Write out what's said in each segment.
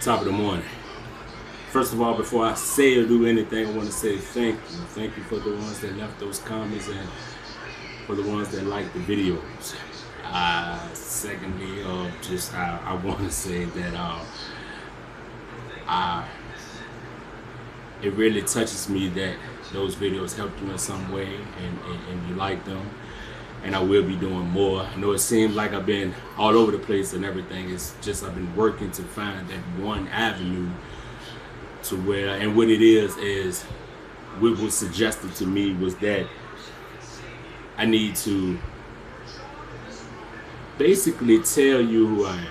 Top of the morning. First of all, before I say or do anything, I want to say thank you. Thank you for the ones that left those comments and for the ones that liked the videos. Secondly, I want to say that it really touches me that those videos helped you in some way and you like them. And I will be doing more. I know it seems like I've been all over the place and everything. It's just I've been working to find that one avenue to where, and what it is what was suggested to me was that I need to basically tell you who I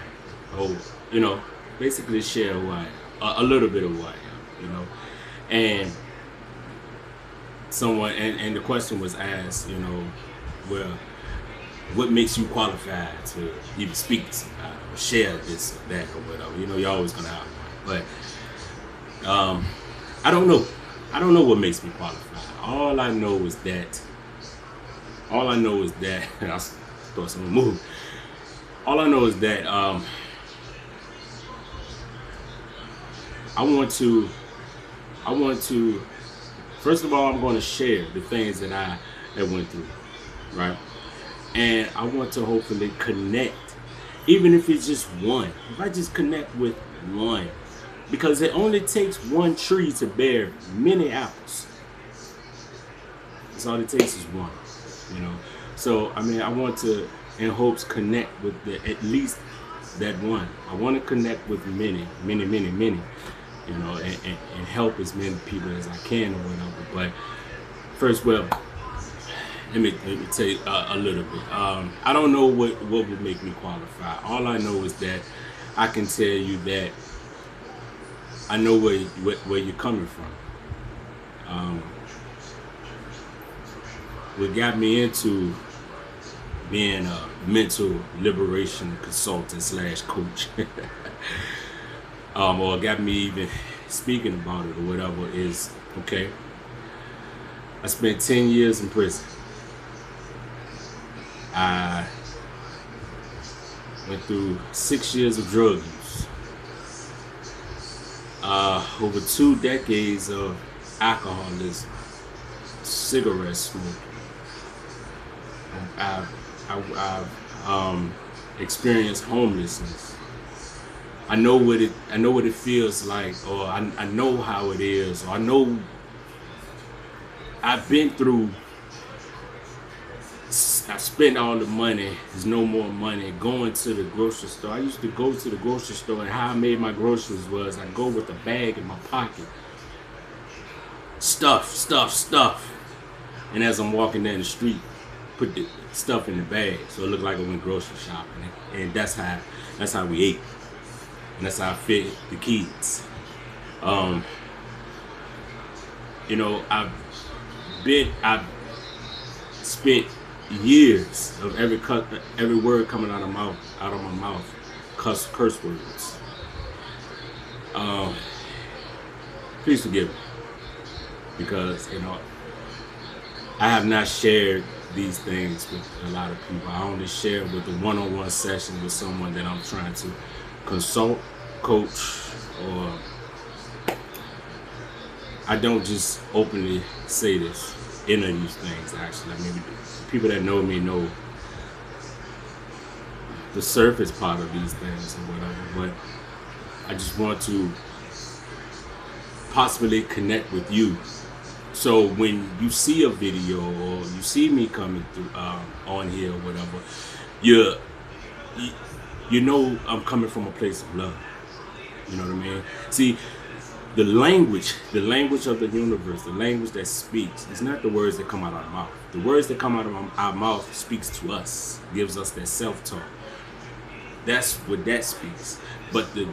am, or basically share who I am, a little bit of who I am, and the question was asked, well, what makes you qualified to even speak to somebody or share this or that or whatever? You're always gonna have one, but I don't know. I don't know what makes me qualified. All I know is that and I thought someone moved. All I know is that I want to. First of all, I'm going to share the things that I went through, right? And I want to hopefully connect, even if it's just one. If I just connect with one, because it only takes one tree to bear many apples. That's all it takes is one, So I want to, in hopes, connect with at least that one. I want to connect with many, and help as many people as I can or whatever. But first, let me tell you a little bit. I don't know what would make me qualify. All I know is that I can tell you that I know where you're coming from. What got me into being a mental liberation consultant / coach, or got me even speaking about it or whatever is, okay, I spent 10 years in prison. I went through 6 years of drug use, over 2 decades of alcoholism, cigarette smoking. I've experienced homelessness. I know what it feels like, or I know how it is, or I know I've been through. I spent all the money. There's no more money. Going to the grocery store. I used to go to the grocery store, and how I made my groceries was I go with a bag in my pocket. Stuff. And as I'm walking down the street, put the stuff in the bag so it looked like I went grocery shopping. And that's how we ate. And that's how I fed the kids. I've spent years of every word coming out of my mouth, curse words. Please forgive me, because I have not shared these things with a lot of people. I only share with the one-on-one session with someone that I'm trying to consult, coach, or I don't just openly say this, any of these things. Actually, people that know me know the surface part of these things or whatever, but I just want to possibly connect with you. So when you see a video or you see me coming through on here or whatever, you know I'm coming from a place of love. You know what I mean? See, the language of the universe, the language that speaks, is not the words that come out of our mouth. The words that come out of our mouth speaks to us, gives us that self-talk. That's what that speaks. But the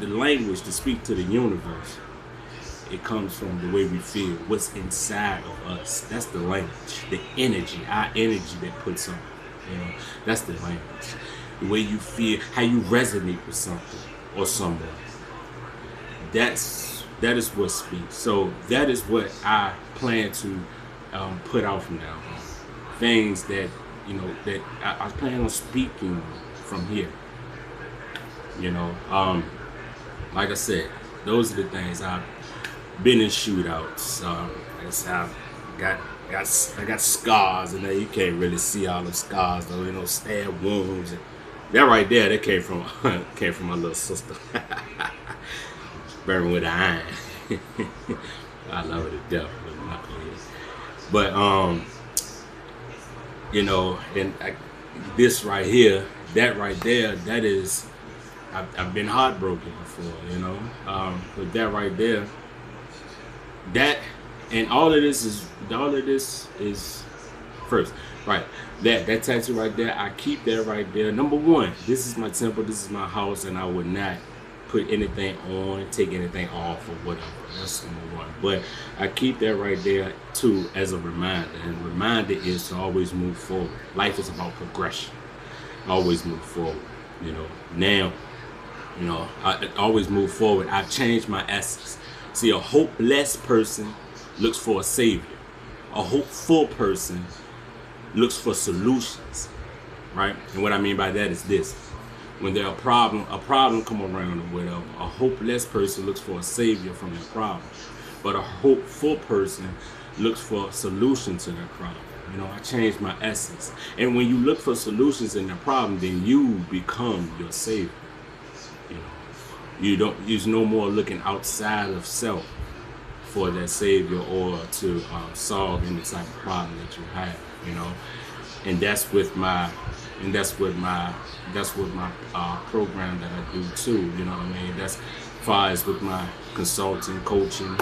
language to speak to the universe, it comes from the way we feel, what's inside of us. That's the language, the energy, our energy that puts on. That's the language. The way you feel, how you resonate with something or someone. That is what speaks. So that is what I plan to put out from now on. Things that that I plan on speaking from here. like I said, those are the things. I've been in shootouts. Like I said, got I got scars, and you can't really see all the scars though. You know, stab wounds. That right there, that came from came from my little sister. Burning with an iron. I love it to death. But you know, and this right here, that right there, that is, I've been heartbroken before, you know. But that right there, that, and all of this is first, right? That tattoo right there, I keep that right there. Number one, this is my temple, this is my house, and I would not put anything on, take anything off, or whatever. That's number one. But I keep that right there too as a reminder. And the reminder is to always move forward. Life is about progression. Always move forward. You know. Now, you know, I always move forward. I've changed my essence. See, a hopeless person looks for a savior. A hopeful person looks for solutions. Right? And what I mean by that is this. When there's a problem come around or whatever, a hopeless person looks for a savior from their problem. But a hopeful person looks for a solution to their problem. You know, I changed my essence. And when you look for solutions in the problem, then you become your savior. You know, there's no more looking outside of self for that savior or to solve any type of problem that you have. You know, and that's what my program that I do too. You know what I mean? That's far as with my consulting, coaching,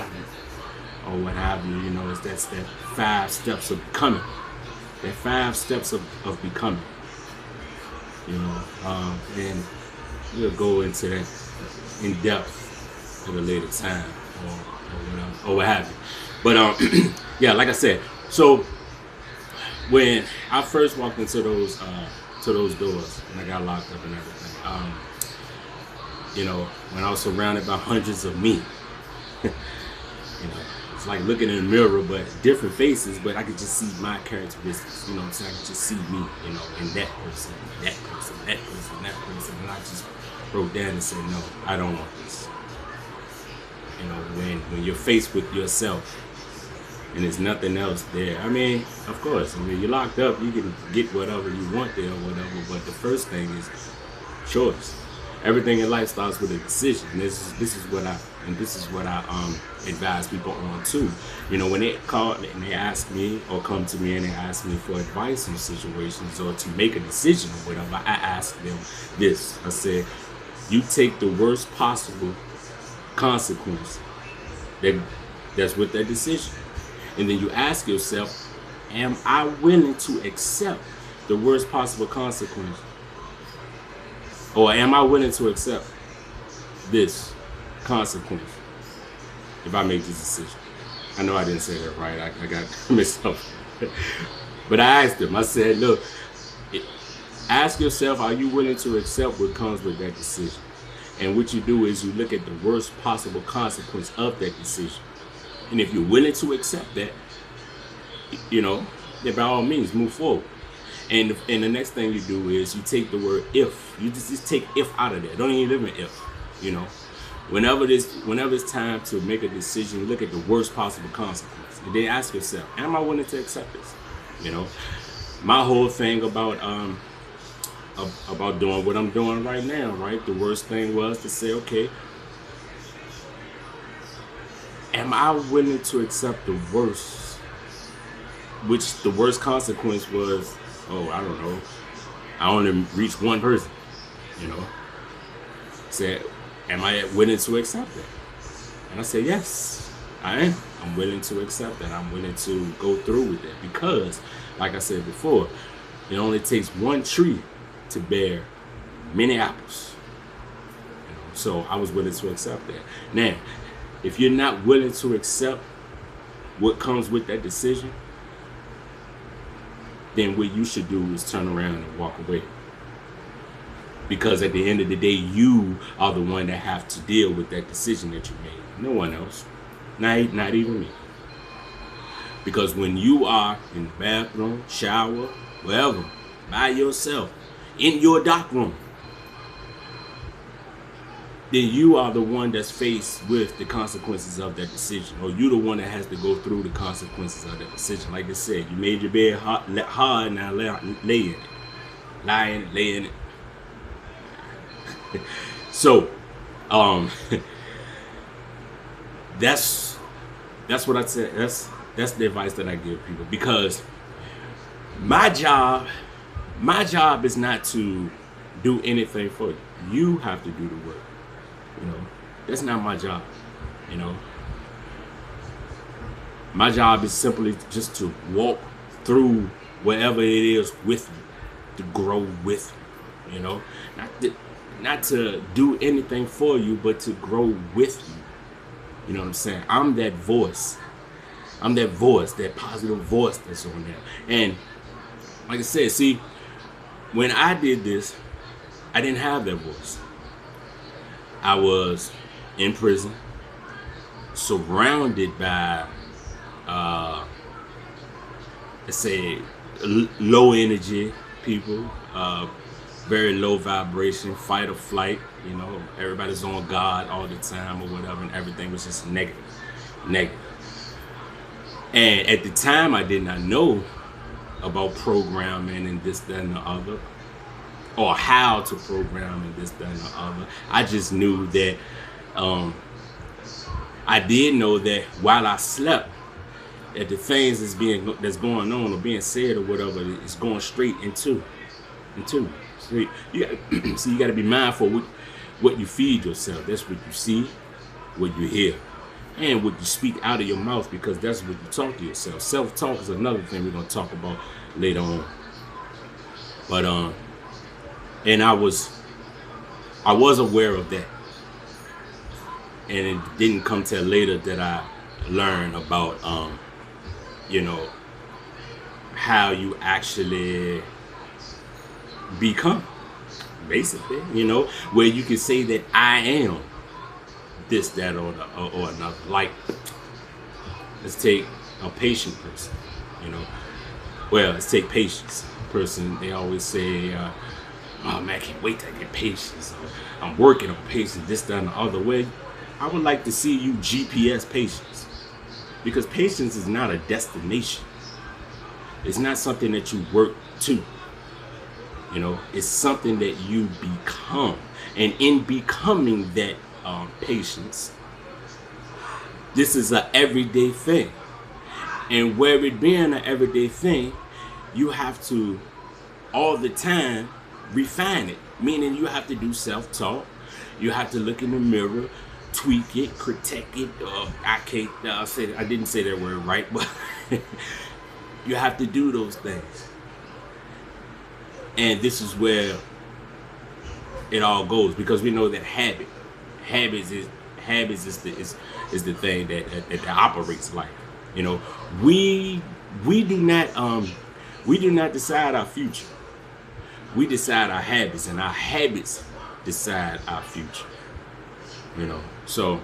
or what have you. You know, that's that 5 steps of becoming. That 5 steps of becoming. You know, and we'll go into that in depth at a later time, or what have you. But yeah, like I said, so when I first walked into those doors and I got locked up and everything, you know, when I was surrounded by hundreds of me, you know, it's like looking in a mirror, but different faces, but I could just see my characteristics, you know what I'm saying? I could just see me, you know, in that person, that person, that person, that person, and I just broke down and said, no, I don't want this. You know, when you're faced with yourself and there's nothing else there. I mean, of course, I mean, you're locked up, you can get whatever you want there or whatever, but the first thing is choice. Everything in life starts with a decision. This is what I advise people on too. You know, when they call and they ask me or come to me and they ask me for advice in situations or to make a decision or whatever, I ask them this. I said, you take the worst possible consequence that's with that decision. And then you ask yourself, am I willing to accept the worst possible consequence? Or am I willing to accept this consequence if I make this decision? I know I didn't say that right. I got mixed up. But I asked them, I said, look, ask yourself, are you willing to accept what comes with that decision? And what you do is you look at the worst possible consequence of that decision. And if you're willing to accept that, you know, then by all means, move forward. And the next thing you do is you take the word if. You just take if out of there. Don't even live in if, you know. Whenever it's time to make a decision, look at the worst possible consequence. And then ask yourself, am I willing to accept this? You know, my whole thing about doing what I'm doing right now, right? The worst thing was to say, okay, am I willing to accept the worst? Which the worst consequence was, oh, I don't know, I only reached one person, you know. Said, am I willing to accept it? And I said, yes, I am. I'm willing to accept that. I'm willing to go through with it because, like I said before, it only takes one tree to bear many apples. You know? So I was willing to accept that. Now, if you're not willing to accept what comes with that decision, then what you should do is turn around and walk away. Because at the end of the day, you are the one that have to deal with that decision that you made. No one else. Not even me. Because when you are in the bathroom, shower, wherever, by yourself, in your dark room, then you are the one that's faced with the consequences of that decision, or you the one that has to go through the consequences of that decision. Like I said, you made your bed hard, now lay in it, lie in it, lay in it. So, that's what I said. That's the advice that I give people, because my job is not to do anything for you. You have to do the work. You know, that's not my job. You know, my job is simply just to walk through whatever it is with you, to grow with you. You know, not to do anything for you, but to grow with you. You know what I'm saying? I'm that voice. I'm that voice, that positive voice that's on there. And like I said, see, when I did this, I didn't have that voice. I was in prison, surrounded by, let's say, low energy people, very low vibration, fight or flight. You know, everybody's on guard all the time or whatever, and everything was just negative. And at the time, I did not know about programming and this, that, and the other, or how to program and this, that, and the other. I just knew that, I did know that while I slept, that the things that's going on or being said or whatever is going straight into. So you got to be mindful with what you feed yourself. That's what you see, what you hear, and what you speak out of your mouth, because that's what you talk to yourself. Self-talk is another thing we're going to talk about later on. But and I was aware of that, and it didn't come till later that I learned about you know, how you actually become, basically, you know, where you can say that I am this, that, or another. Like, let's take a patient person, you know. Well, let's take patience person. They always say, oh man, I can't wait to get patience. I'm working on patience, this, that, and the other way. I would like to see you GPS patience, because patience is not a destination. It's not something that you work to. You know, it's something that you become. And in becoming that patience, this is an everyday thing. And where it being an everyday thing, you have to all the time refine it. Meaning you have to do self-talk. You have to look in the mirror, tweak it, critique it. I didn't say that word right, but you have to do those things. And this is where it all goes, because we know that habits is the thing that operates life. You know, we do not decide our future. We decide our habits, and our habits decide our future. You know, so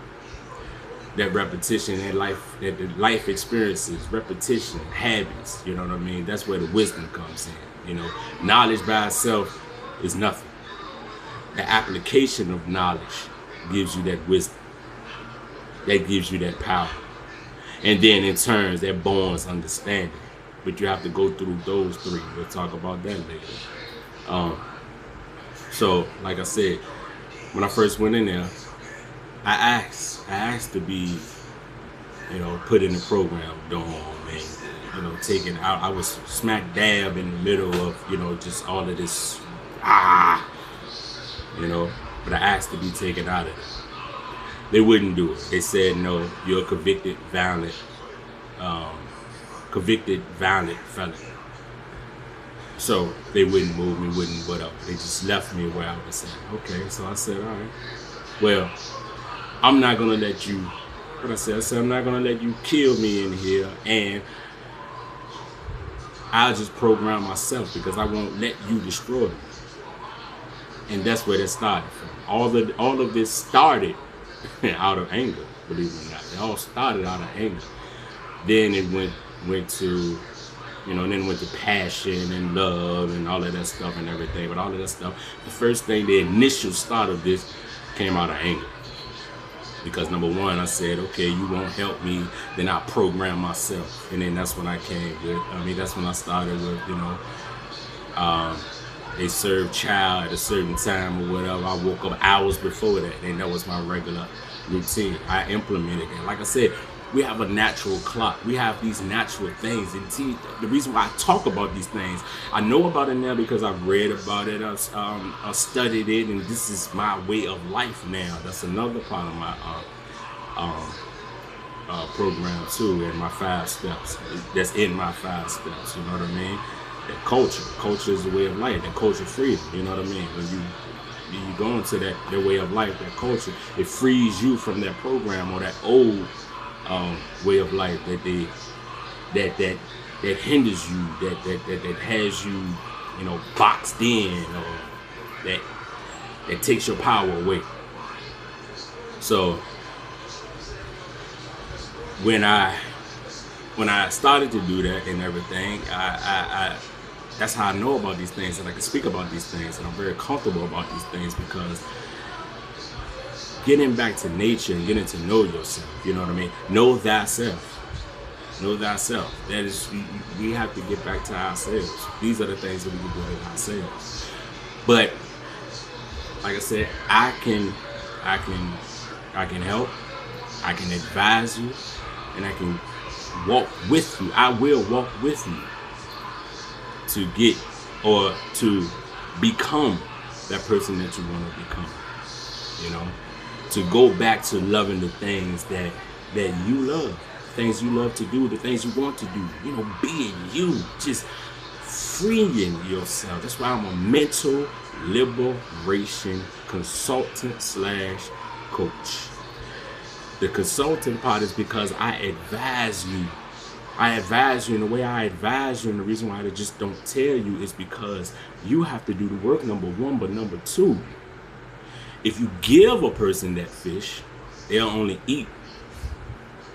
that repetition, that the life experiences, repetition, habits. You know what I mean? That's where the wisdom comes in. You know, knowledge by itself is nothing. The application of knowledge gives you that wisdom. That gives you that power. And then in turns, that bonds understanding. But you have to go through those three. We'll talk about that later. So, like I said, when I first went in there, I asked to be, you know, put in the program dorm and, you know, taken out. I was smack dab in the middle of, you know, just all of this, you know, but I asked to be taken out of it. They wouldn't do it. They said, no, you're a convicted violent felon. So they wouldn't move me, whatever. They just left me where I was at. Okay, so I said, all right, well, I'm not gonna let you, I said, I'm not gonna let you kill me in here, and I'll just program myself, because I won't let you destroy me. And that's where that started from. All of this started out of anger, believe it or not. It all started out of anger. Then it went to, you know, and then went to passion and love and all of that stuff and everything. But all of that stuff, the first thing, the initial start of this came out of anger. Because number one, I said, okay, you won't help me, then I program myself. And then that's when I came with, that's when I started with, they serve child at a certain time or whatever. I woke up hours before that, and that was my regular routine. I implemented it. Like I said, we have a natural clock. We have these natural things. And see, the reason why I talk about these things, I know about it now because I've read about it, I've studied it, and this is my way of life now. That's another part of my program too, and my 5 steps. That's in my 5 steps, you know what I mean? That culture is the way of life. That culture freedom, you know what I mean? When you go into that way of life, that culture, it frees you from that program or that old way of life that hinders you, that has you, boxed in, or that takes your power away. So when I started to do that and everything, I that's how I know about these things, and I can speak about these things, and I'm very comfortable about these things, because getting back to nature and getting to know yourself, you know what I mean? Know thyself. Know thyself. That is, we have to get back to ourselves. These are the things that we can do with ourselves. But like I said, I can help. I can advise you, and I can walk with you. I will walk with you to get or to become that person that you want to become. To go back to loving the things that you love, things you love to do, the things you want to do. Being you, just freeing yourself. That's why I'm a mental liberation consultant / coach. The consulting part is because I advise you. And the way I advise you, and the reason why I just don't tell you, is because you have to do the work, number one. But number two, if you give a person that fish, they'll only eat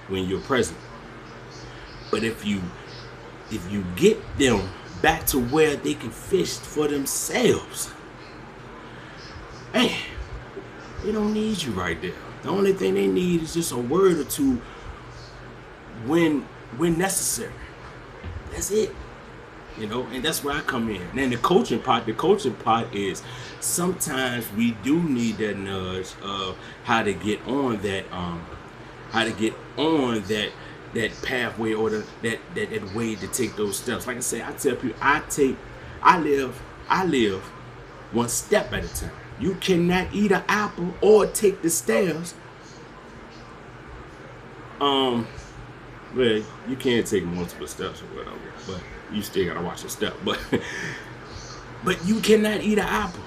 when you're present. But if you get them back to where they can fish for themselves, man, they don't need you right there. The only thing they need is just a word or two when necessary. That's it. And that's where I come in. And then the coaching part is sometimes we do need that nudge of how to get on that pathway, or that way to take those steps. Like I say, I tell people, I live one step at a time. You cannot eat an apple or take the stairs. Well, you can't take multiple steps or whatever, but you still gotta watch your step. But you cannot eat an apple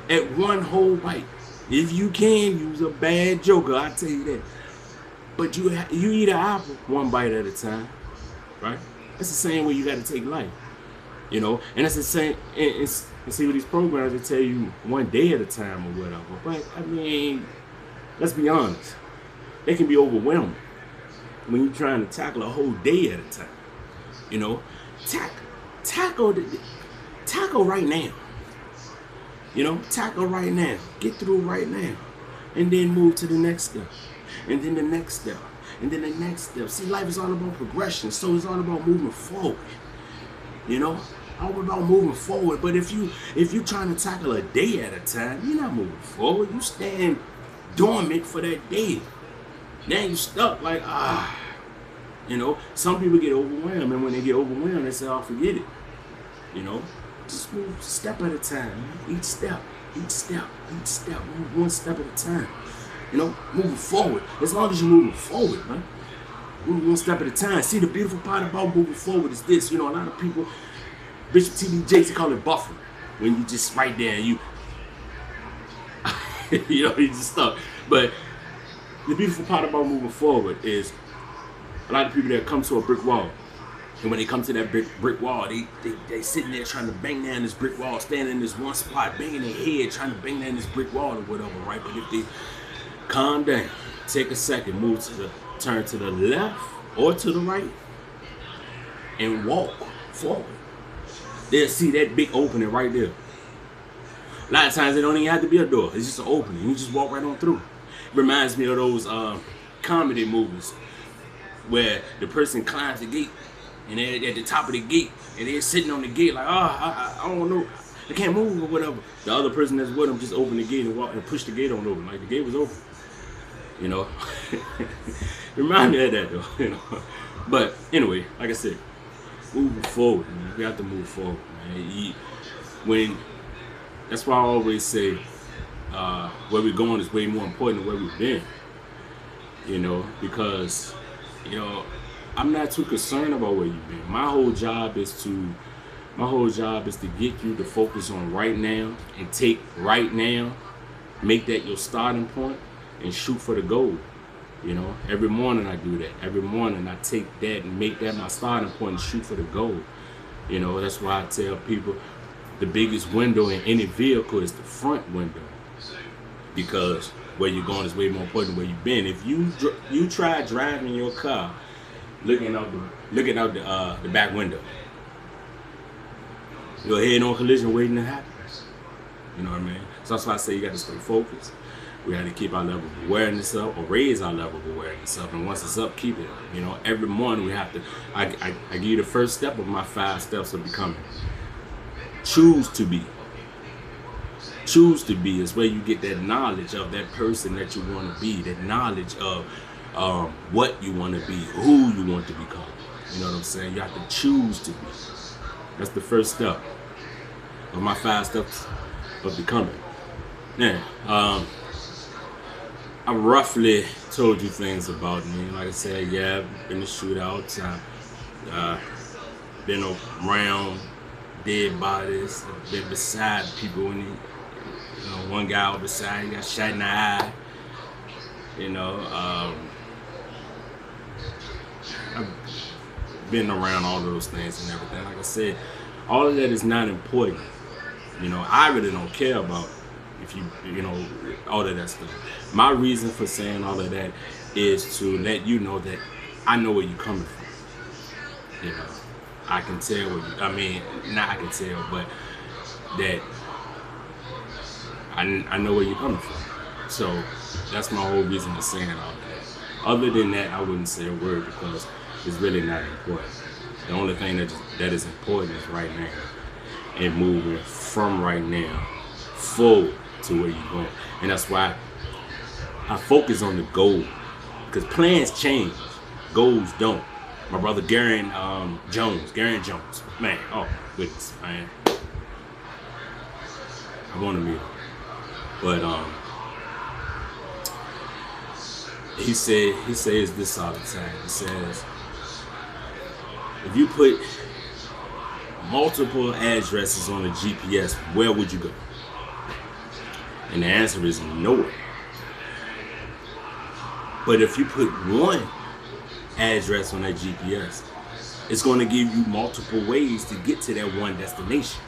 at one whole bite. If you can, you's a bad joker, I tell you that. But you eat an apple one bite at a time, right? That's the same way you gotta take life, And that's the same. And see, with these programs, they tell you one day at a time or whatever. But let's be honest, they can be overwhelming when you're trying to tackle a whole day at a time. Tackle right now. Tackle right now. Get through right now, and then move to the next step, and then the next step, and then the next step. See, life is all about progression, so it's all about moving forward. All about moving forward. But if you're trying to tackle a day at a time, you're not moving forward. You stand dormant for that day. Now you stuck like, some people get overwhelmed, and when they get overwhelmed, they say, "Oh, forget it." Just move step at a time. Each step, move one step at a time. Moving forward. As long as you're moving forward, man. Move one step at a time. See, the beautiful part about moving forward is this. A lot of people, Bishop T.D. Jakes, call it buffering. When you just right there and you just stuck. But the beautiful part about moving forward is a lot of people that come to a brick wall, and when they come to that brick wall, they sitting there trying to bang down this brick wall, standing in this one spot, banging their head, trying to bang down this brick wall or whatever, right? But if they calm down, take a second, turn to the left or to the right, and walk forward, they'll see that big opening right there. A lot of times it don't even have to be a door. It's just an opening. You just walk right on through. It reminds me of those comedy movies where the person climbs the gate and they're at the top of the gate and they're sitting on the gate like, I don't know, I can't move or whatever. The other person that's with them just open the gate and walk and push the gate on open, like the gate was open. You know, remind me of that though. You know, but anyway, like I said, moving forward, man. We have to move forward, man. That's why I always say, where we're going is way more important than where we've been. You know, because I'm not too concerned about where you've been. My whole job is to get you to focus on right now and take right now, make that your starting point, and shoot for the goal. You know, every morning I do that. Every morning I take that and make that my starting point and shoot for the goal. You know, that's why I tell people the biggest window in any vehicle is the front window, because where you're going is way more important than where you've been. If you try driving your car looking out the back window, you're head on collision waiting to happen. You know what I mean? So that's why I say you got to stay focused. We got to keep our level of awareness up, or raise our level of awareness up. And once it's up, keep it up. You know, every morning we have to. I give you the first step of my 5 steps of becoming. Choose to be. Choose to be is where you get that knowledge of that person that you want to be. That knowledge of what you want to be, who you want to become. You know what I'm saying? You have to choose to be. That's the first step of my 5 steps of becoming. Now, I roughly told you things about me. Like I said, yeah, I've been to shootouts. I've been around dead bodies. I've been beside people when one guy was beside, he got shot in the eye. You know, I've been around all those things and everything. Like I said, all of that is not important. You know, I really don't care about if you know, all of that stuff. My reason for saying all of that is to let you know that I know where you're coming from. You know, I can tell not I can tell, but that I know where you're coming from. So that's my whole reason for saying all that. Other than that, I wouldn't say a word because it's really not important. The only thing that is important is right now, and moving from right now forward to where you're going. And that's why I focus on the goal, because plans change, goals don't. My brother Garen Jones, man, oh goodness, man, I want to meet him. But he says this all the time. He says, if you put multiple addresses on a GPS, where would you go? And the answer is nowhere. But if you put one address on that GPS, it's going to give you multiple ways to get to that one destination.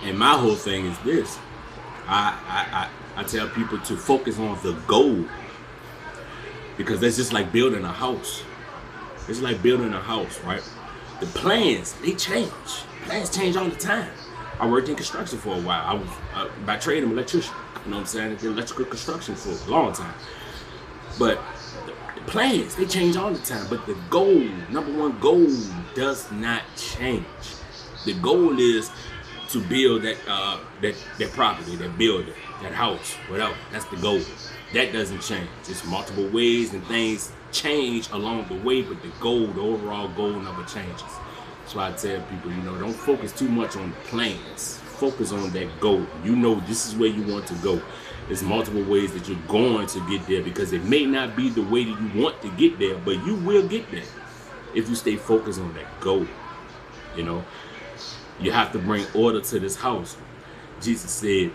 And my whole thing is this. I tell people to focus on the goal, because that's just like building a house. It's like building a house, right? The plans, they change. Plans change all the time. I worked in construction for a while. I was by trade I'm an electrician. You know what I'm saying? I did electrical construction for a long time. But the plans, they change all the time. But the goal, number one goal, does not change. The goal is to build that property, that building, that house, whatever. That's the goal. That doesn't change. It's multiple ways and things change along the way, but the goal, the overall goal, never changes. That's why I tell people, don't focus too much on the plans. Focus on that goal. You know this is where you want to go. There's multiple ways that you're going to get there, because it may not be the way that you want to get there, but you will get there if you stay focused on that goal. You have to bring order to this house. Jesus said,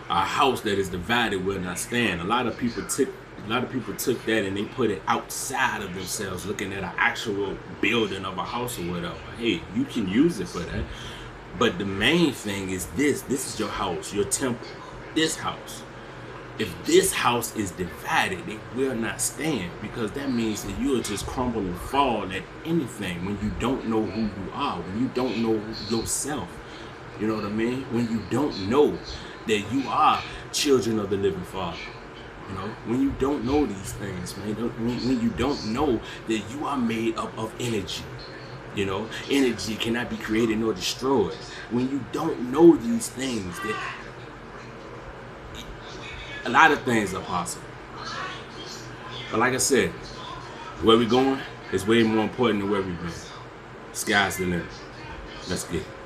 a house that is divided will not stand. A lot of people took that and they put it outside of themselves, looking at an actual building of a house or whatever. Hey, you can use it for that. But the main thing is this is your house, your temple, this house. If this house is divided, it will not stand, because that means that you'll just crumble and fall at anything when you don't know who you are, when you don't know yourself. You know what I mean? When you don't know that you are children of the living Father. You know, when you don't know these things, man, when you don't know that you are made up of energy. You know, energy cannot be created nor destroyed. When you don't know these things, that a lot of things are possible. But like I said, where we're going is way more important than where we've been. Sky's the limit. Let's get it.